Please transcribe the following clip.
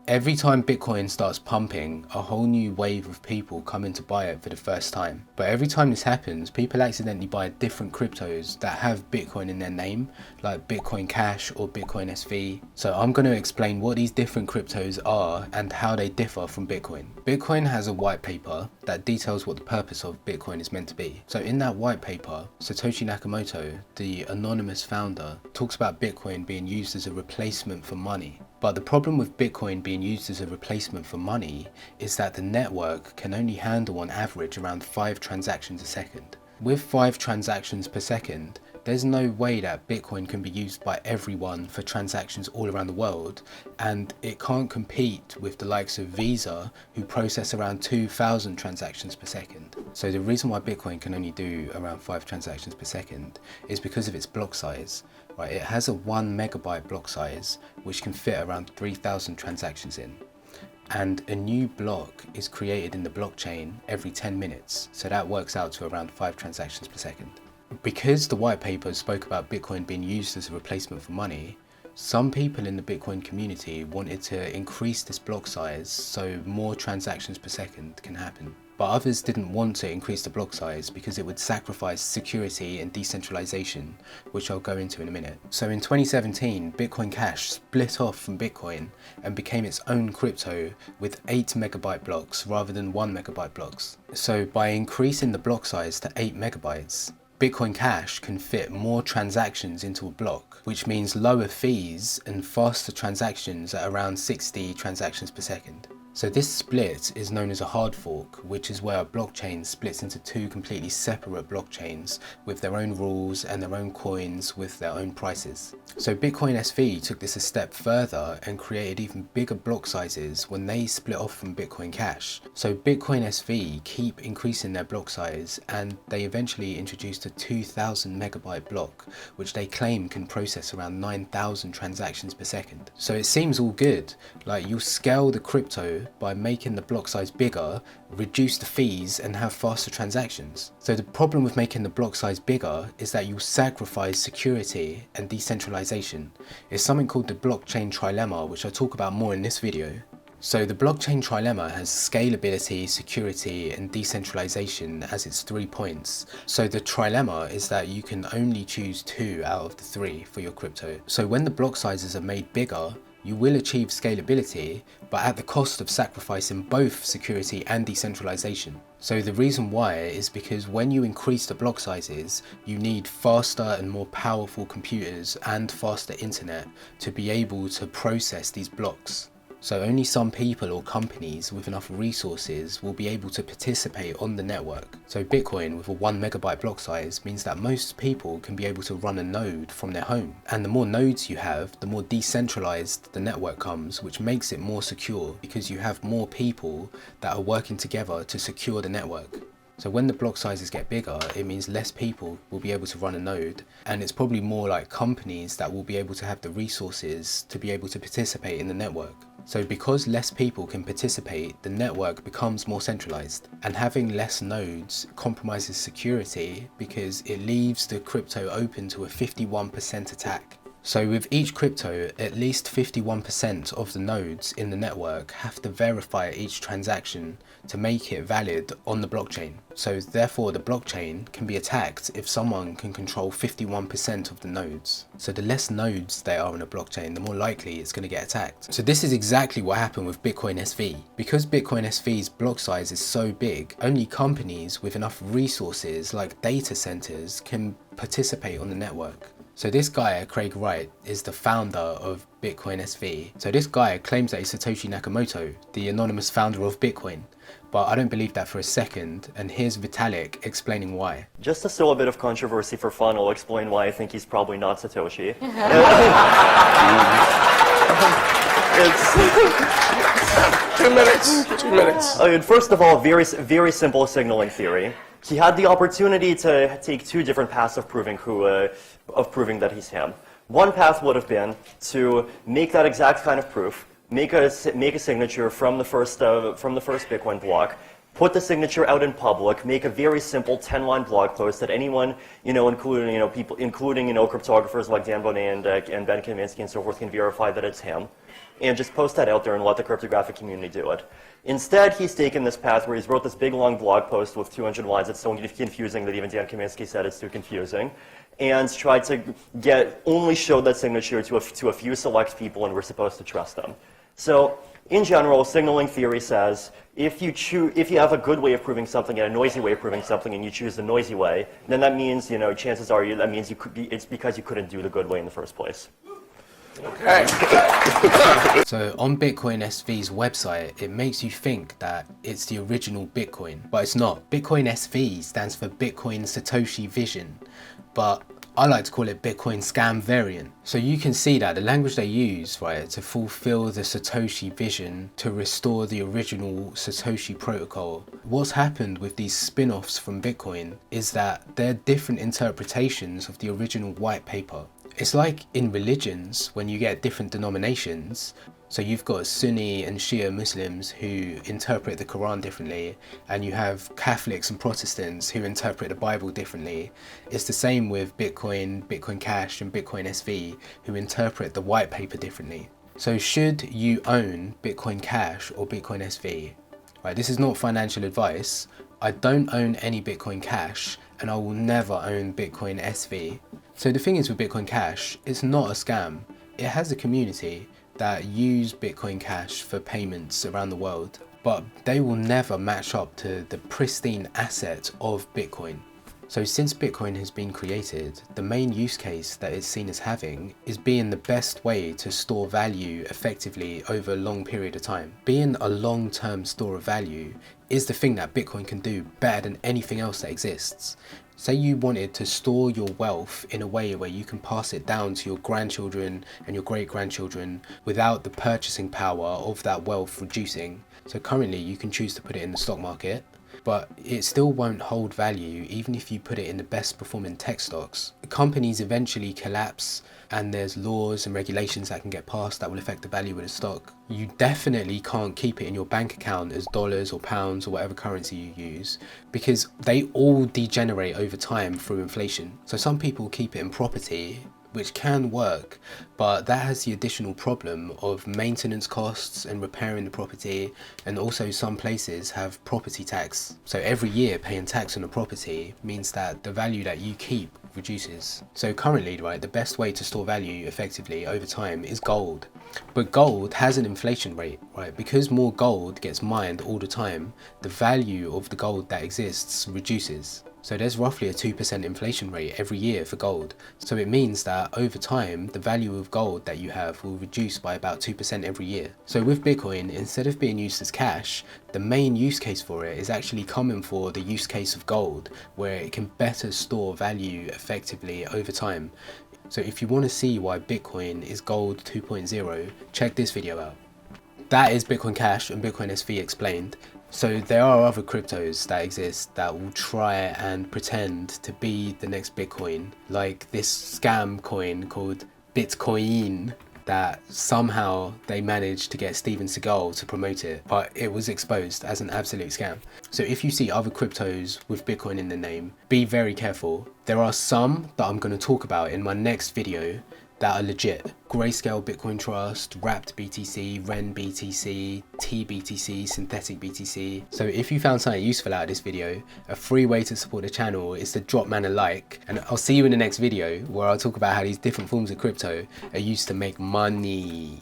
Every time Bitcoin starts pumping, a whole new wave of people come in to buy it for the first time. But every time this happens, people accidentally buy different cryptos that have Bitcoin in their name, like Bitcoin Cash or Bitcoin SV. So I'm going to explain what these different cryptos are and how they differ from Bitcoin. Bitcoin has a white paper that details what the purpose of Bitcoin is meant to be. So in that white paper, Satoshi Nakamoto, the anonymous founder, talks about Bitcoin being used as a replacement for money. But the problem with Bitcoin being used as a replacement for money is that the network can only handle on average around 5 transactions a second. With 5 transactions per second, there's no way that Bitcoin can be used by everyone for transactions all around the world, and it can't compete with the likes of Visa, who process around 2,000 transactions per second. So the reason why Bitcoin can only do around 5 transactions per second is because of its block size. Right, it has a 1 megabyte block size, which can fit around 3,000 transactions in. And a new block is created in the blockchain every 10 minutes, so that works out to around 5 transactions per second. Because the white paper spoke about Bitcoin being used as a replacement for money, some people in the Bitcoin community wanted to increase this block size so more transactions per second can happen. But others didn't want to increase the block size because it would sacrifice security and decentralization, which I'll go into in a minute. So in 2017, Bitcoin Cash split off from Bitcoin and became its own crypto with 8 megabyte blocks rather than 1 megabyte blocks. So by increasing the block size to 8 megabytes, Bitcoin Cash can fit more transactions into a block, which means lower fees and faster transactions at around 60 transactions per second. So this split is known as a hard fork, which is where a blockchain splits into 2 completely separate blockchains with their own rules and their own coins with their own prices. So Bitcoin SV took this a step further and created even bigger block sizes when they split off from Bitcoin Cash. So Bitcoin SV keep increasing their block size, and they eventually introduced a 2,000 megabyte block, which they claim can process around 9,000 transactions per second. So it seems all good, like you'll scale the crypto by making the block size bigger, reduce the fees and have faster transactions. So the problem with making the block size bigger is that you sacrifice security and decentralization. It's something called the blockchain trilemma, which I talk about more in this video. So the blockchain trilemma has scalability, security and decentralization as its 3 points. So the trilemma is that you can only choose 2 out of the 3 for your crypto. So when the block sizes are made bigger, you will achieve scalability, but at the cost of sacrificing both security and decentralization. So the reason why is because when you increase the block sizes, you need faster and more powerful computers and faster internet to be able to process these blocks. So only some people or companies with enough resources will be able to participate on the network. So Bitcoin with a 1 megabyte block size means that most people can be able to run a node from their home. And the more nodes you have, the more decentralized the network comes, which makes it more secure because you have more people that are working together to secure the network. So when the block sizes get bigger, it means less people will be able to run a node, and it's probably more like companies that will be able to have the resources to be able to participate in the network. So because less people can participate, the network becomes more centralized, and having less nodes compromises security because it leaves the crypto open to a 51% attack. So with each crypto, at least 51% of the nodes in the network have to verify each transaction to make it valid on the blockchain. So therefore the blockchain can be attacked if someone can control 51% of the nodes. So the less nodes there are in a blockchain, the more likely it's going to get attacked. So this is exactly what happened with Bitcoin SV. Because Bitcoin SV's block size is so big, only companies with enough resources like data centers can participate on the network. So this guy, Craig Wright, is the founder of Bitcoin SV. So this guy claims that he's Satoshi Nakamoto, the anonymous founder of Bitcoin. But I don't believe that for a second, and here's Vitalik explaining why. Just to sow a bit of controversy for fun, I'll explain why I think he's probably not Satoshi. It's 2 minutes. 2 minutes. I mean, first of all, very simple signaling theory. He had the opportunity to take 2 different paths of proving that he's him. One path would have been to make that exact kind of proof, make a signature from the first Bitcoin block, put the signature out in public, make a very simple 10-line blog post that anyone, including, people, including, cryptographers like Dan Bonet and Ben Kaminsky and so forth can verify that it's him, and just post that out there and let the cryptographic community do it. Instead, he's taken this path where he's wrote this big long blog post with 200 lines that's so confusing that even Dan Kaminsky said it's too confusing, and tried to only show that signature to a few select people, and we're supposed to trust them. So, in general, signaling theory says if you have a good way of proving something and a noisy way of proving something, and you choose the noisy way, then that means chances are that means it's because you couldn't do the good way in the first place. Okay. So on Bitcoin SV's website, it makes you think that it's the original Bitcoin, but it's not. Bitcoin SV stands for Bitcoin Satoshi Vision, but I like to call it Bitcoin Scam Variant. So you can see that the language they use, right, to fulfill the Satoshi vision, to restore the original Satoshi protocol. What's happened with these spin-offs from Bitcoin is that they're different interpretations of the original white paper. It's like in religions, when you get different denominations. So you've got Sunni and Shia Muslims who interpret the Quran differently, and you have Catholics and Protestants who interpret the Bible differently. It's the same with Bitcoin, Bitcoin Cash and Bitcoin SV, who interpret the white paper differently. So should you own Bitcoin Cash or Bitcoin SV? Right, this is not financial advice. I don't own any Bitcoin Cash, and I will never own Bitcoin SV. So the thing is with Bitcoin Cash, it's not a scam. It has a community that use Bitcoin Cash for payments around the world, but they will never match up to the pristine asset of Bitcoin. So since Bitcoin has been created, the main use case that it's seen as having is being the best way to store value effectively over a long period of time. Being a long-term store of value is the thing that Bitcoin can do better than anything else that exists. Say you wanted to store your wealth in a way where you can pass it down to your grandchildren and your great-grandchildren without the purchasing power of that wealth reducing. So currently you can choose to put it in the stock market, but it still won't hold value even if you put it in the best performing tech stocks. Companies eventually collapse, and there's laws and regulations that can get passed that will affect the value of the stock. You definitely can't keep it in your bank account as dollars or pounds or whatever currency you use, because they all degenerate over time through inflation. So some people keep it in property, which can work, but that has the additional problem of maintenance costs and repairing the property, and also some places have property tax. So every year paying tax on a property means that the value that you keep reduces. So currently, right, the best way to store value effectively over time is gold. But gold has an inflation rate, right? Because more gold gets mined all the time, the value of the gold that exists reduces. So there's roughly a 2% inflation rate every year for gold. So it means that over time, the value of gold that you have will reduce by about 2% every year. So with Bitcoin, instead of being used as cash, the main use case for it is actually coming for the use case of gold, where it can better store value effectively over time. So if you want to see why Bitcoin is gold 2.0, check this video out. That is Bitcoin Cash and Bitcoin SV explained. So there are other cryptos that exist that will try and pretend to be the next Bitcoin, like this scam coin called Bitcoin, that somehow they managed to get Steven Seagal to promote it, but it was exposed as an absolute scam. So if you see other cryptos with Bitcoin in the name, be very careful. There are some that I'm going to talk about in my next video that are legit. Grayscale Bitcoin Trust, Wrapped BTC, Ren BTC, TBTC, Synthetic BTC. So if you found something useful out of this video, a free way to support the channel is to drop man a like, and I'll see you in the next video where I'll talk about how these different forms of crypto are used to make money.